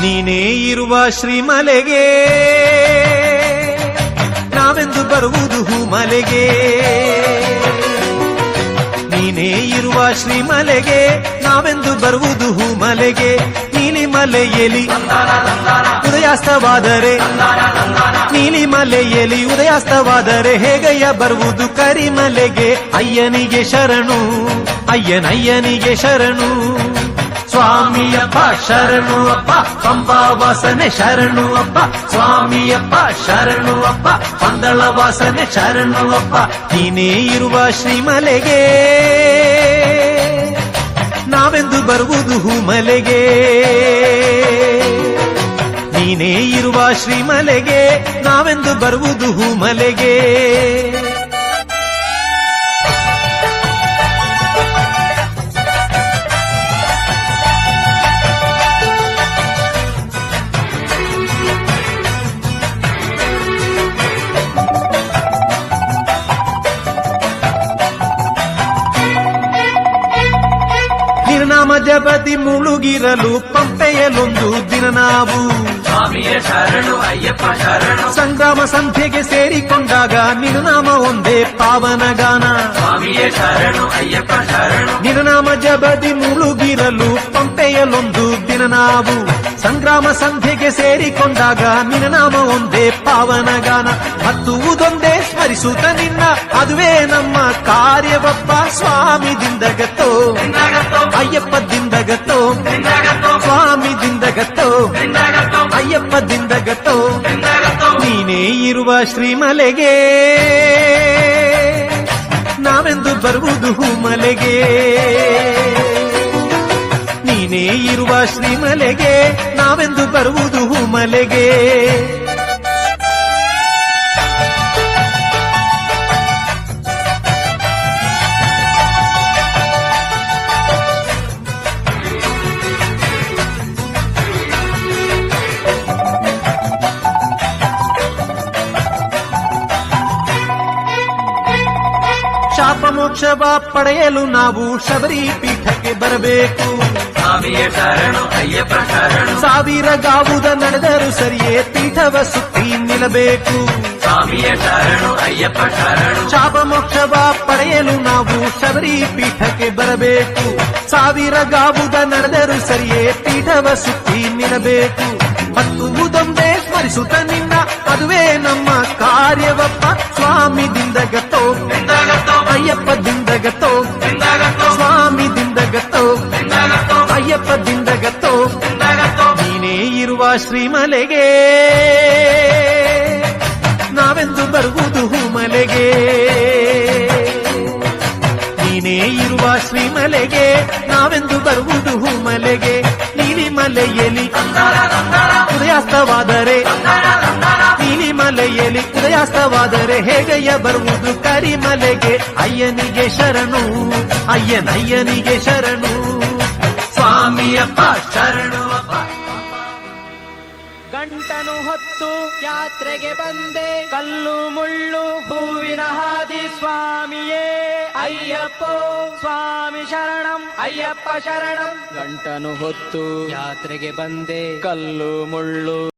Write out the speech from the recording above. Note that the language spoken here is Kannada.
ನೀನೇ ಇರುವ ಶ್ರೀಮಲೆಗೆ ನಾವೆಂದು ಬರುವುದು ಹೂಮಲೆಗೆ. ನೀನೇ ಇರುವ ಶ್ರೀಮಲೆಗೆ ನಾವೆಂದು ಬರುವುದು ಹೂಮಲೆಗೆ. ನೀಲಿಮಲೆಯಲ್ಲಿ ಉದಯಾಸ್ತವಾದರೆ ನೀಲಿಮಲೆಯಲ್ಲಿ ಉದಯಾಸ್ತವಾದರೆ ಹೇಗಯ್ಯ ಬರುವುದು ಕರಿಮಲೆಗೆ. ಅಯ್ಯನಿಗೆ ಶರಣು ಅಯ್ಯನಯ್ಯನಿಗೆ ಶರಣು. ಸ್ವಾಮಿಯಪ್ಪ ಶರಣು ಅಪ್ಪ ಪಂಬಾ ವಾಸನೆ ಶರಣು ಅಪ್ಪ. ಸ್ವಾಮಿಯಪ್ಪ ಶರಣು ಅಪ್ಪ ಪಂದಳ ವಾಸನೆ ಶರಣು ಅಪ್ಪ. ನೀನೇ ಇರುವ ಶ್ರೀಮಲೆಗೆ ನಾವೆಂದು ಬರುವುದು ಹೂಮಲೆಗೆ. ನೀನೇ ಇರುವ ಶ್ರೀಮಲೆಗೆ ನಾವೆಂದು ಬರುವುದು ಹೂಮಲೆಗೆ. ನಿರ್ನಾಮ ಜಪತಿ ಮುಳುಗಿರಲು ಪಂಪೆಯಲೊಂದು ದಿನ ನಾವು ಸ್ವಾಮಿಯ ಶರಣು ಅಯ್ಯಪ್ಪ ಶರಣು. ಸಂಗ್ರಾಮ ಸಂಧ್ಯೆಗೆ ಸೇರಿಕೊಂಡಾಗ ನಿರ್ನಾಮ ಒಂದೇ ಪಾವನ ಗಾನ. ಸ್ವಾಮಿಯ ಶರಣು ಅಯ್ಯಪ್ಪ ಶರಣು. ನಿರ್ನಾಮ ಜಪತಿ ಮುಳುಗಿರಲು ಪಂಪೆಯಲೊಂದು ದಿನ ನಾವು ಸಂಗ್ರಾಮ ಸಂಧ್ಯೆಗೆ ಸೇರಿಕೊಂಡಾಗ ನಿರ್ನಾಮ ಒಂದೇ ಪಾವನ ಗಾನ. ಹತ್ತುವುದೊಂದೇ ಸ್ಮರಿಸುತ್ತ ನಿನ್ನ ಅದುವೇ ನಮ್ಮ ಕಾರ್ಯವಪ್ಪ. ಸ್ವಾಮಿ ದಿಂದಗತ್ತೋ ಅಯ್ಯಪ್ಪ ದಿಂದಗತ್ತೋ ಸ್ವಾಮಿ ದಿಂದಗತ್ತೋ ಅಯ್ಯಪ್ಪ ದಿಂದಗತ್ತೋ. ನೀನೇ ಇರುವ ಶ್ರೀಮಲೆಗೆ ನಾವೆಂದು ಬರುವುದು ಹೂಮಲೆಗೆ. ನೀನೇ ಇರುವ ಶ್ರೀಮಲೆಗೆ ನಾವೆಂದು ಬರುವುದು ಹೂಮಲೆಗೆ. ಶಾಪ ಮೋಕ್ಷವ ಪಡೆಯಲು ನಾವು ಶಬರಿ ಪೀಠಕ್ಕೆ ಬರಬೇಕು. ಸ್ವಾಮಿಯ ಶರಣು ಅಯ್ಯಪ್ಪ ಶರಣು. ಸಾವಿರ ಗಾವುದ ನಡೆದರೂ ಸರಿಯೇ ಪೀಠವ ಸುತ್ತಿ ನಿಲ್ಲಬೇಕು. ಸ್ವಾಮಿಯ ಶರಣು ಅಯ್ಯಪ್ಪ ಶರಣು. ಶಾಪ ಮೋಕ್ಷವ ಪಡೆಯಲು ನಾವು ಶಬರಿ ಪೀಠಕ್ಕೆ ಬರಬೇಕು. ಸಾವಿರ ಗಾವುದ ನಡೆದರೂ ಸರಿಯೇ ಪೀಠವ ಸುತ್ತಿ ನಿಲ್ಲಬೇಕು. ಹತ್ತುವುದೊಂದೇ ಸ್ಮರಿಸುತ್ತ ನಿನ್ನ ಅದುವೇ ನಮ್ಮ ಕಾರ್ಯವಪ್ಪ. ಸ್ವಾಮಿ ದಿಂದಗತ್ತೋ ಅಯ್ಯಪ್ಪ ದಿಂದಗತ್ತೋ ಸ್ವಾಮಿ ದಿಂದಗತ್ತೋ ಅಯ್ಯಪ್ಪ ದಿಂದಗತ್ತೋ. ನೀನೇ ಇರುವ ಶ್ರೀಮಲೆಗೆ ನಾವೆಂದು ಬರುವುದು ಹೂಮಲೆಗೆ. ನೀನೇ ಇರುವ ಶ್ರೀಮಲೆಗೆ ನಾವೆಂದು ಬರುವುದು ಹೂಮಲೆಗೆ. ನೀಲಿಮಲೆಯಲ್ಲಿ ಉದಯಾಸ್ತವಾದರೆ ನೀಲಿಮಲೆಯಲ್ಲಿ ಉದಯಾಸ್ತವಾದರೆ ಹೇಗಯ್ಯ ಬರುವುದು ಕರಿಮಲೆಗೆ. ಅಯ್ಯನಿಗೆ ಶರಣು ಅಯ್ಯನಯ್ಯನಿಗೆ ಶರಣು. ಸ್ವಾಮಿಯಪ್ಪ ಶರಣು ಅಪ್ಪ. ಗಂಟನು ಹೊತ್ತು ಯಾತ್ರೆಗೆ ಬಂದೆ ಕಲ್ಲು ಮುಳ್ಳು ಹೂವಿನ ಹಾದಿ ಸ್ವಾಮಿಯೇ ಅಯ್ಯಪ್ಪ ಸ್ವಾಮಿ ಶರಣಂ ಅಯ್ಯಪ್ಪ ಶರಣಂ. ಗಂಟನು ಹೊತ್ತು ಯಾತ್ರೆಗೆ ಬಂದೆ ಕಲ್ಲು ಮುಳ್ಳು